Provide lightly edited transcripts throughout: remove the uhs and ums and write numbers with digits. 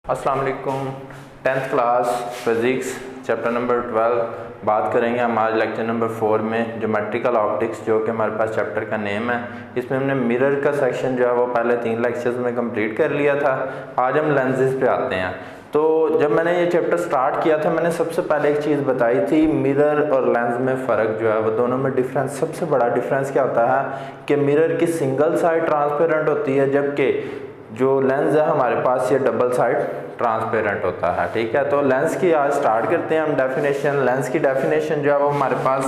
अस्सलाम वालेकुम। 10th class physics chapter number 12 बात करेंगे हमारे लेक्चर नंबर 4 में ज्योमेट्रिकल ऑप्टिक्स, जो कि हमारे पास चैप्टर का नेम है। इसमें हमने मिरर का सेक्शन जो है वो पहले 3 लेक्चर्स में कंप्लीट कर लिया था। आज हम लेंसेज पे आते हैं। तो जब मैंने ये चैप्टर स्टार्ट किया था, मैंने सबसे पहले एक चीज़ बताई थी, मिरर और लेंस में फ़र्क जो है वो दोनों में डिफरेंस, सबसे बड़ा डिफरेंस क्या होता है कि मिरर की सिंगल साइड ट्रांसपेरेंट होती है, जबकि जो लेंस है हमारे पास ये डबल साइड ट्रांसपेरेंट होता है। ठीक है, तो लेंस की आज स्टार्ट करते हैं हम डेफिनेशन। लेंस की डेफिनेशन जो है वो हमारे पास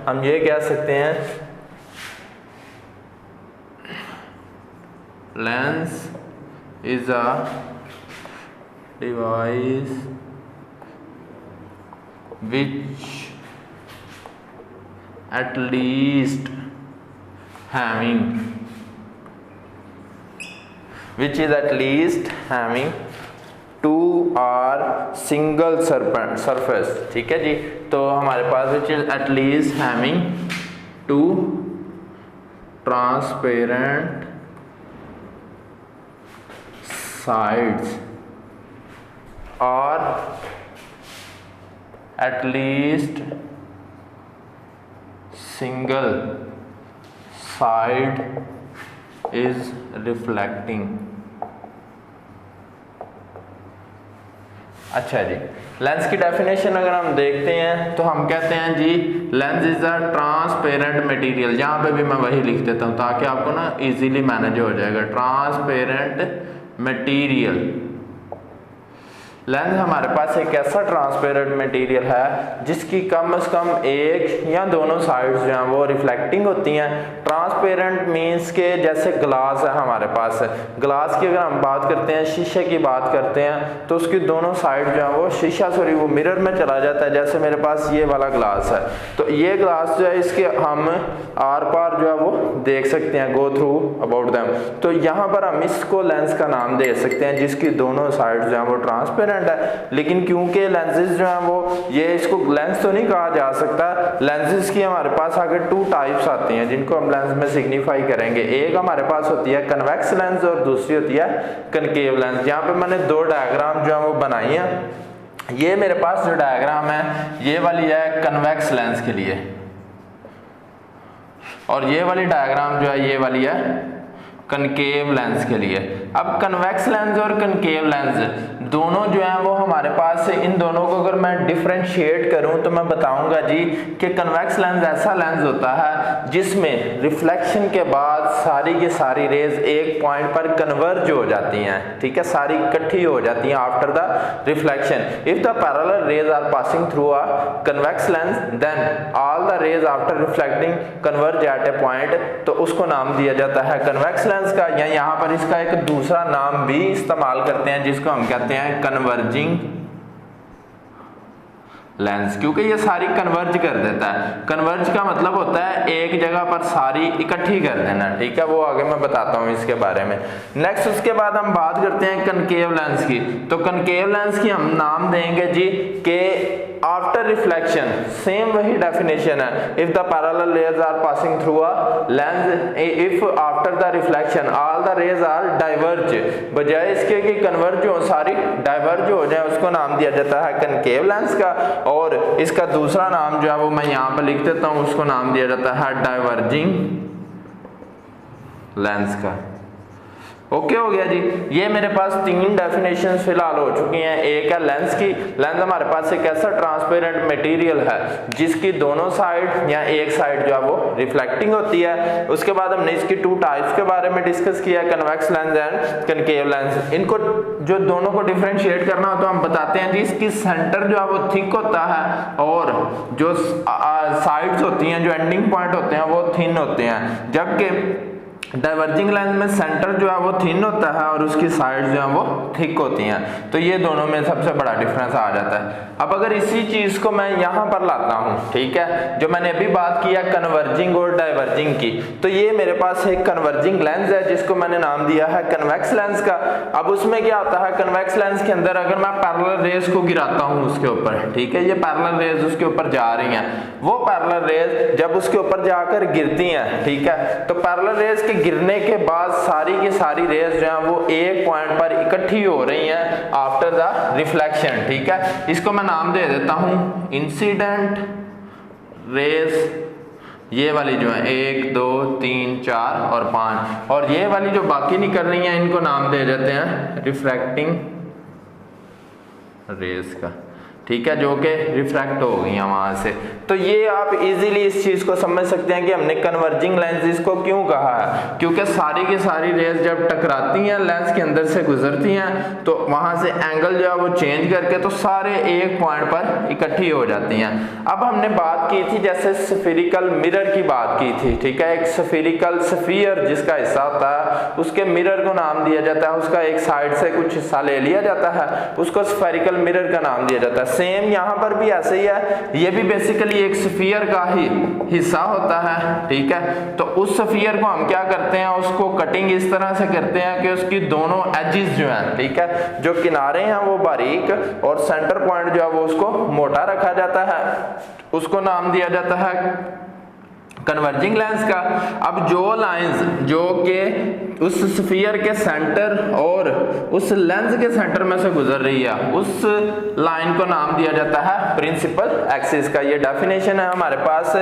हम ये कह सकते हैं, lens is a device which at least having two or single surface। ठीक है जी, तो हमारे पास which is at least having two transparent sides or at least single side is reflecting। अच्छा जी, लेंस की डेफिनेशन अगर हम देखते हैं तो हम कहते हैं जी, lens is a transparent material. यहाँ पे भी मैं वही लिख देता हूँ ताकि आपको ना इजीली मैनेज हो जाएगा। ट्रांसपेरेंट मटेरियल, लेंस हमारे पास एक ऐसा ट्रांसपेरेंट मटेरियल है जिसकी कम से कम एक या दोनों साइड्स जो हैं वो रिफ्लेक्टिंग होती हैं। ट्रांसपेरेंट मींस के जैसे ग्लास है हमारे पास, ग्लास की अगर हम बात करते हैं, शीशे की बात करते हैं, तो उसकी दोनों साइड जो है वो शीशा वो मिरर में चला जाता है। जैसे मेरे पास ये वाला ग्लास है, तो ये ग्लास जो है इसके हम आर पार जो है वो देख सकते हैं, गो थ्रू अबाउट देम। तो यहाँ पर हम इसको लेंस का नाम दे सकते हैं जिसकी दोनों साइड जो है वो ट्रांसपेरेंट है। लेकिन क्योंकि लेंसेज जो है वो ये इसको लेंस तो नहीं कहा जा सकता, लेंसेज की हमारे पास आगे 2 टाइप्स आती हैं जिनको हम लेंस में सिग्निफाई करेंगे। एक हमारे पास होती है कन्वेक्स लेंस और दूसरी होती है कनकेव लेंस। यहाँ पे मैंने 2 डायग्राम जो है वो बनाई हैं। ये मेरे पास जो डायग्राम है ये वाली है कन्वेक्स लेंस के लिए, और ये वाली डायग्राम जो है ये वाली है कनकेव लेंस के लिए। अब कन्वेक्स लेंस और कनकेव लेंस दोनों जो है वो हमारे पास, इन दोनों को अगर मैं डिफरेंशिएट करूं तो मैं बताऊंगा जी कि कन्वेक्स लेंस ऐसा लेंस होता है जिसमें रिफ्लेक्शन के बाद सारी की सारी रेज एक पॉइंट पर कन्वर्ज हो जाती हैं। ठीक है, सारी इकट्ठी हो जाती हैं after the reflection. If the parallel rays are passing through a convex lens then all the rays after reflecting converge at a point, तो उसको नाम दिया जाता है कन्वेक्स लेंस का। या यहाँ पर इसका एक दूसरा नाम भी इस्तेमाल करते हैं जिसको हम कहते हैं कन्वर्जिंग लेंस, क्योंकि ये सारी कन्वर्ज कर देता है। कन्वर्ज का मतलब होता है एक जगह पर सारी इकट्ठी कर देना। ठीक है, वो आगे मैं बताता हूँ इसके बारे में। नेक्स्ट उसके बाद हम बात करते हैं कनकेव लेंस की। तो कनकेव लेंस की हम नाम देंगे जी के आफ्टर रिफ्लेक्शन, सेम वही डेफिनेशन है। If the parallel rays are passing through a lens, if after the reflection all the rays are diverge, बजाय इसके कि कन्वर्ज हो सारी डाइवर्ज हो जाए, उसको नाम दिया जाता है कनकेव लेंस का। और इसका दूसरा नाम जो है वो मैं यहाँ पर लिख देता हूँ, उसको नाम दिया जाता है डाइवर्जिंग लेंस का। ओके हो गया जी। ये मेरे पास 3 डेफिनेशंस फिलहाल हो चुकी हैं। एक है लेंस की, लेंस हमारे पास एक ऐसा ट्रांसपेरेंट मटेरियल है जिसकी दोनों साइड या एक साइड जो है वो रिफ्लेक्टिंग होती है। उसके बाद हमने इसकी 2 टाइप्स के बारे में डिस्कस किया, convex lens and concave lens. इनको जो दोनों को डिफरेंशिएट करना हो तो हम बताते हैं जी, इसकी सेंटर जो है वो थिक होता है और जो साइड्स होती हैं, जो एंडिंग पॉइंट होते हैं वो थिन होते हैं। जबकि डाइवर्जिंग लेंस में सेंटर जो है वो थिन होता है और उसकी साइड जो है वो थिक होती हैं। तो ये दोनों में सबसे बड़ा डिफरेंस आ जाता है। अब अगर इसी चीज को मैं यहाँ पर लाता हूँ, ठीक है, जो मैंने अभी बात किया कन्वर्जिंग और डाइवर्जिंग की, तो ये मेरे पास एक कन्वर्जिंग लेंस है जिसको मैंने नाम दिया है कन्वेक्स लेंस का। अब उसमें क्या होता है, कन्वेक्स लेंस के अंदर अगर मैं पैरेलल रेज को गिराता हूँ उसके ऊपर, ठीक है, ये पैरेलल रेज उसके ऊपर जा रही हैं, वो पैरेलल रेज जब उसके ऊपर जाकर गिरती हैं, ठीक है, तो पैरेलल रेज के गिरने के बाद सारी की सारी रेज जो है वो एक पॉइंट पर इकट्ठी हो रही हैं आफ्टर द रिफ्लेक्शन। ठीक है, इसको मैं नाम दे देता हूं इंसिडेंट रेज। ये वाली जो है 1 2 3 4 और 5, और ये वाली जो बाकी निकल रही हैं इनको नाम दे देते हैं रिफ्रैक्टिंग रेज का। ठीक है, जो कि रिफ्रैक्ट हो गई हैं वहां से। तो ये आप इजीली इस चीज को समझ सकते हैं कि हमने कन्वर्जिंग लेंसेज को क्यों कहा है, क्योंकि सारी की सारी रेज जब टकराती हैं लेंस के अंदर से गुजरती हैं तो वहां से एंगल जो है वो चेंज करके तो सारे एक पॉइंट पर इकट्ठी हो जाती हैं। अब हमने बात की थी जैसे स्फेरिकल मिरर की बात की थी। ठीक है, एक स्फेरिकल स्फीयर जिसका हिस्सा होता है उसके मिरर को नाम दिया जाता है, उसका एक साइड से कुछ हिस्सा ले लिया जाता है, उसको स्फेरिकल मिरर का नाम दिया जाता है। सेम यहाँ पर भी ऐसे ही है, ये भी बेसिकली एक स्फीयर का ही हिस्सा होता है। ठीक है, तो उस स्फीयर को हम क्या करते हैं, उसको कटिंग इस तरह से करते हैं कि उसकी दोनों एजेस जो हैं, ठीक है, जो किनारे हैं वो बारीक और सेंटर पॉइंट जो है वो उसको मोटा रखा जाता है, उसको नाम दिया जाता है कन्वर्जिंग लेंस का। अब जो लाइंस जो कि उस स्फीयर के सेंटर और उस लेंस के सेंटर में से गुजर रही है उस लाइन को नाम दिया जाता है प्रिंसिपल एक्सिस का। ये डेफिनेशन है हमारे पास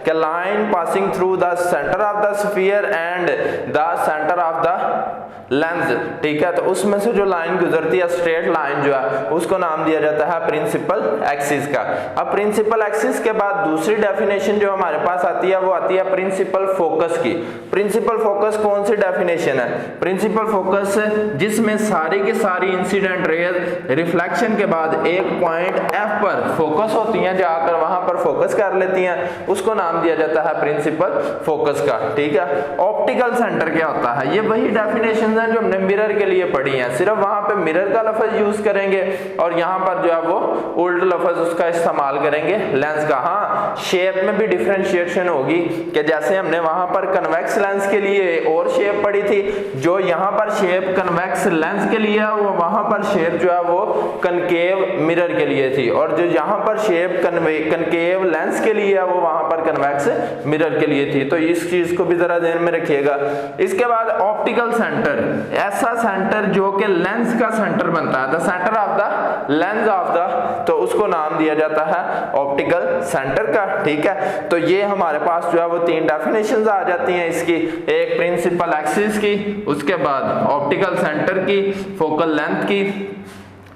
कि line passing through the centre of the sphere and the centre of the lens. ठीक है, तो उसमें से जो लाइन गुजरती है स्ट्रेट लाइन जो है उसको नाम दिया जाता है प्रिंसिपल एक्सिस का। अब प्रिंसिपल एक्सिस के बाद दूसरी डेफिनेशन जो हमारे पास आती है वो आती है प्रिंसिपल फोकस की। प्रिंसिपल फोकस कौन सी डेफिनेशन है? प्रिंसिपल फोकस जिसमें सारी की सारी इंसिडेंट रेज रिफ्लेक्शन के बाद एक पॉइंट एफ पर फोकस होती हैं, जाकर वहां पर फोकस कर लेती हैं, उसको नाम दिया जाता है प्रिंसिपल फोकस का। ठीक है, ऑप्टिकल सेंटर क्या होता है? ये वही डेफिनेशन जो हमने मिरर के लिए पढ़ी हैं, सिर्फ वहां पे मिरर का लफ्ज यूज करेंगे और यहाँ पर जो है वो उल्ट लफ्ज उसका इस्तेमाल करेंगे लेंस का। हाँ, शेप में भी डिफरेंशिएशन होगी कि जैसे हमने वहां पर कन्वेक्स लेंस के लिए और शेप पढ़ी थी, जो यहाँ पर शेप कन्वेक्स लेंस के लिए वो वहां पर शेप जो है वो कनकेव मिरर के लिए थी, और जो यहाँ पर शेप कनकेव लेंस के लिए है वो वहां पर कन्वेक्स मिरर के लिए थी। तो इस चीज को भी जरा ध्यान में रखिएगा। इसके बाद ऑप्टिकल सेंटर, ऐसा सेंटर जो कि लेंस का सेंटर बनता है, the centre of the lens of the, तो उसको नाम दिया जाता है ऑप्टिकल सेंटर का। ठीक है, तो ये हमारे पास जो है वो तीन डेफिनेशंस आ जाती हैं इसकी, एक प्रिंसिपल एक्सिस की, उसके बाद ऑप्टिकल सेंटर की, फोकल लेंथ की,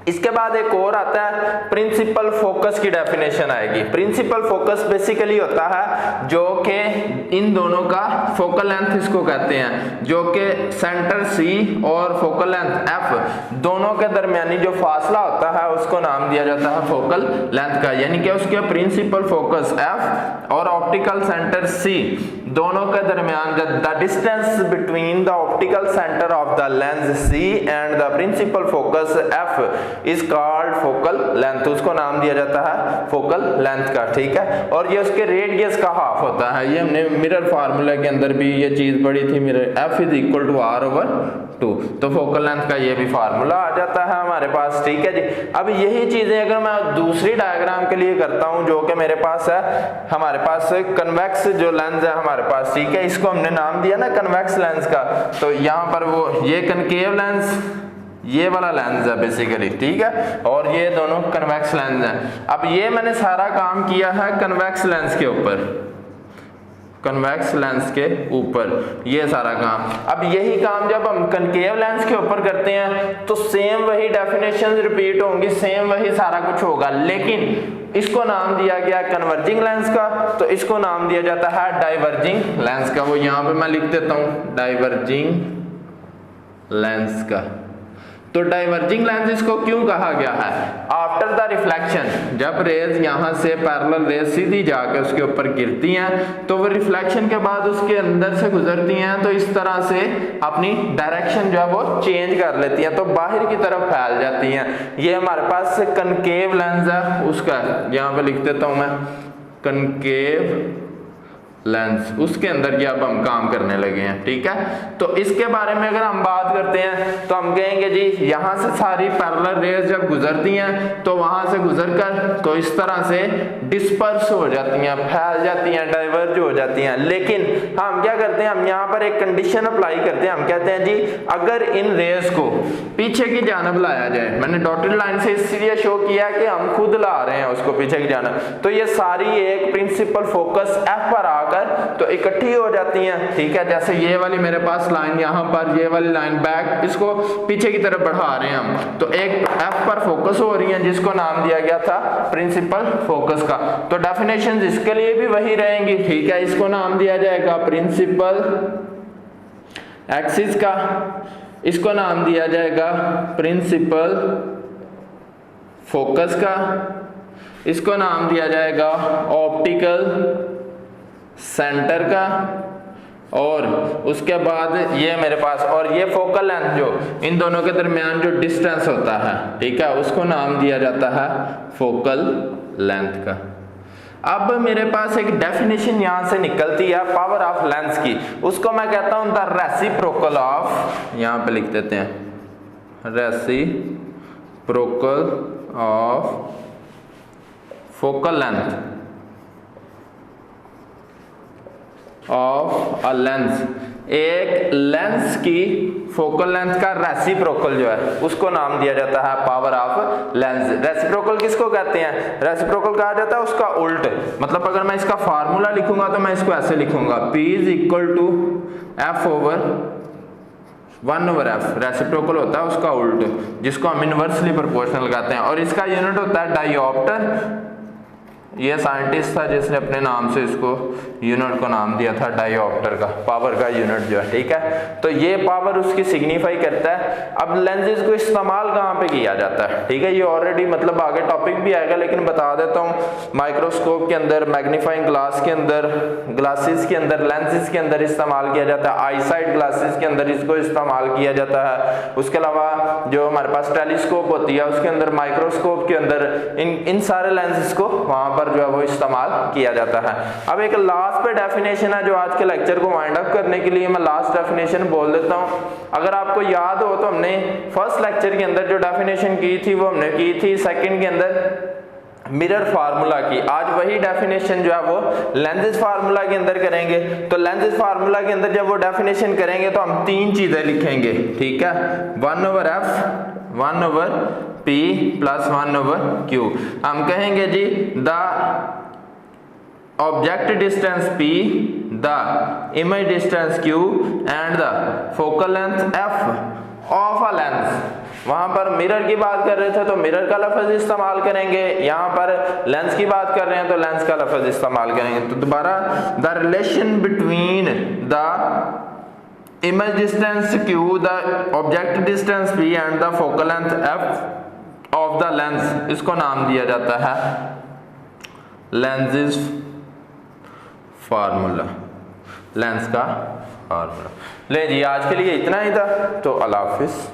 इसके बाद एक और आता है प्रिंसिपल फोकस की डेफिनेशन आएगी। प्रिंसिपल फोकस बेसिकली होता है जो कि इन दोनों का फोकल लेंथ इसको कहते हैं, जो कि सेंटर सी और फोकल लेंथ एफ दोनों के दरमियानी जो फासला होता है उसको नाम दिया जाता है फोकल लेंथ का। यानी कि उसके प्रिंसिपल फोकस एफ और ऑप्टिकल सेंटर सी दोनों के दरमियान the distance between the optical centre of the lens C and the principal focus F is called focal length, उसको नाम दिया जाता है फोकल लेंथ का। ठीक है, और ये उसके रेडियस का हाफ होता है। ये हमने मिरर फार्मूला के अंदर भी ये चीज पढ़ी थी, mirror F is equal to R over 2, तो फोकल लेंथ का ये भी फार्मूला आ जाता है हमारे पास। ठीक है जी, अब यही चीजें अगर मैं दूसरी डायग्राम के लिए करता हूं जो कि मेरे पास है, हमारे पास कन्वेक्स जो लेंस है हमारे पास, ठीक है, इसको हमने नाम दिया ना कन्वेक्स लेंस का, तो यहाँ पर वो ये कनकेव लेंस ये वाला लेंस है बेसिकली। ठीक है, और ये दोनों कन्वेक्स लेंस हैं। अब ये मैंने सारा काम किया है कन्वेक्स लेंस के ऊपर, कन्वेक्स लेंस के ऊपर ये सारा काम। अब यही काम जब हम कनकेव लेंस के ऊपर करते हैं तो सेम वही डेफिनेशन रिपीट होंगी, सेम वही सारा कुछ होगा, लेकिन इसको नाम दिया गया कन्वर्जिंग लेंस का, तो इसको नाम दिया जाता है डाइवर्जिंग लेंस का। वो यहाँ पे मैं लिख देता हूँ डाइवर्जिंग लेंस का। तो डाइवर्जिंग लेंस इसको क्यों कहा गया है? आफ्टर द रिफ्लेक्शन, जब रेज यहाँ से पैरेलल रेज सीधी जाके उसके ऊपर गिरती हैं तो वो रिफ्लेक्शन के बाद उसके अंदर से गुजरती हैं, तो इस तरह से अपनी डायरेक्शन जो है वो चेंज कर लेती हैं, तो बाहर की तरफ फैल जाती हैं। ये हमारे पास कनकेव लेंस है, उसका यहाँ पे लिख देता हूँ मैं कनकेव लेंस, उसके अंदर की अब हम काम करने लगे हैं। ठीक है, तो इसके बारे में अगर हम बात करते हैं तो हम कहेंगे जी यहाँ से सारी पैरेलल रेज जब गुजरती हैं तो वहां से गुजरकर तो इस तरह से डिस्पर्स हो जाती हैं, फैल जाती हैं, डाइवर्ज हो जाती हैं। लेकिन हम क्या करते हैं, हम यहाँ पर एक कंडीशन अप्लाई करते हैं। हम कहते हैं जी अगर इन रेज को पीछे की जानब लाया जाए, मैंने डॉटेड लाइन से इसलिए शो किया कि हम खुद ला रहे हैं उसको पीछे की जानब, तो ये सारी एक प्रिंसिपल फोकस एफ पर आकर तो इकट्ठी हो जाती हैं। ठीक है, जैसे ये वाली मेरे पास लाइन यहाँ पर, ये वाली लाइन बैक, इसको पीछे की तरफ बढ़ा रहे हैं हम, तो एक एफ पर फोकस हो रही है जिसको नाम दिया गया था प्रिंसिपल फोकस का। तो डेफिनेशन इसके लिए भी वही रहेंगी। ठीक है, इसको नाम दिया जाएगा प्रिंसिपल एक्सिस का, इसको नाम दिया जाएगा प्रिंसिपल फोकस का, इसको नाम दिया जाएगा ऑप्टिकल सेंटर का, और उसके बाद ये मेरे पास, और ये फोकल लेंथ जो इन दोनों के दरमियान जो डिस्टेंस होता है, ठीक है, उसको नाम दिया जाता है फोकल लेंथ का। अब मेरे पास एक डेफिनेशन यहां से निकलती है पावर ऑफ लेंस की, उसको मैं कहता हूं द रेसिप्रोकल ऑफ, यहां पे लिख देते हैं reciprocal of focal length of a lens. एक लेंस की फोकल लेंथ का रेसिप्रोकल जो है उसको नाम दिया जाता है पावर ऑफ लेंस। रेसिप्रोकल किसको कहते हैं? रेसिप्रोकल कहा जाता है उसका उल्ट, मतलब अगर मैं इसका फार्मूला लिखूंगा तो मैं इसको ऐसे लिखूंगा, P is equal to F over 1/f। Reciprocal होता है उसका उल्ट, जिसको हम इनवर्सली प्रोपोर्शनल कहते हैं, और इसका यूनिट होता है डायोप्टर। ये साइंटिस्ट था जिसने अपने नाम से इसको यूनिट को नाम दिया था डायोप्टर का, पावर का यूनिट जो है। ठीक है, तो ये पावर उसकी सिग्निफाई करता है। अब लेंसेज को इस्तेमाल कहाँ पे किया जाता है? ठीक है, ये ऑलरेडी मतलब आगे टॉपिक भी आएगा, लेकिन बता देता हूँ, माइक्रोस्कोप के अंदर, मैग्नीफाइंग ग्लास के अंदर, ग्लासेस के अंदर, लेंसेज के अंदर इस्तेमाल किया जाता है, आईसाइट ग्लासेस के अंदर इसको इस्तेमाल किया जाता है। उसके अलावा जो हमारे पास टेलीस्कोप होती है उसके अंदर, माइक्रोस्कोप के अंदर, इन सारे लेंसेज को वहां पर जो है वो इस्तेमाल किया जाता है। अब एक लास्ट पे डेफिनेशन है जो आज के लेक्चर को वाइंड अप करने के लिए मैं लास्ट डेफिनेशन बोल देता हूं। अगर आपको याद हो तो हमने फर्स्ट लेक्चर के अंदर जो डेफिनेशन की थी वो हमने की थी सेकंड के अंदर मिरर फार्मूला की। आज वही डेफिनेशन जो है वो लेंसेज फार्मूला के अंदर करेंगे। तो लेंसेज फार्मूला के अंदर जब वो डेफिनेशन करेंगे तो हम तीन चीजें लिखेंगे। ठीक है, 1/f, 1/p प्लस 1/q। हम कहेंगे जी the object distance p, the image distance q and the focal length f of a lens. वहां पर मिरर की बात कर रहे थे तो मिरर का लफ्ज इस्तेमाल करेंगे, यहाँ पर लेंस की बात कर रहे हैं तो लेंस का लफ्ज इस्तेमाल करेंगे। तो दोबारा, the relation between the image distance q, the object distance p and the focal length f of the lens, इसको नाम दिया जाता है lenses फार्मूला, लेंस का फार्मूला। ले जी, आज के लिए इतना ही था, तो अल्लाह हाफिज।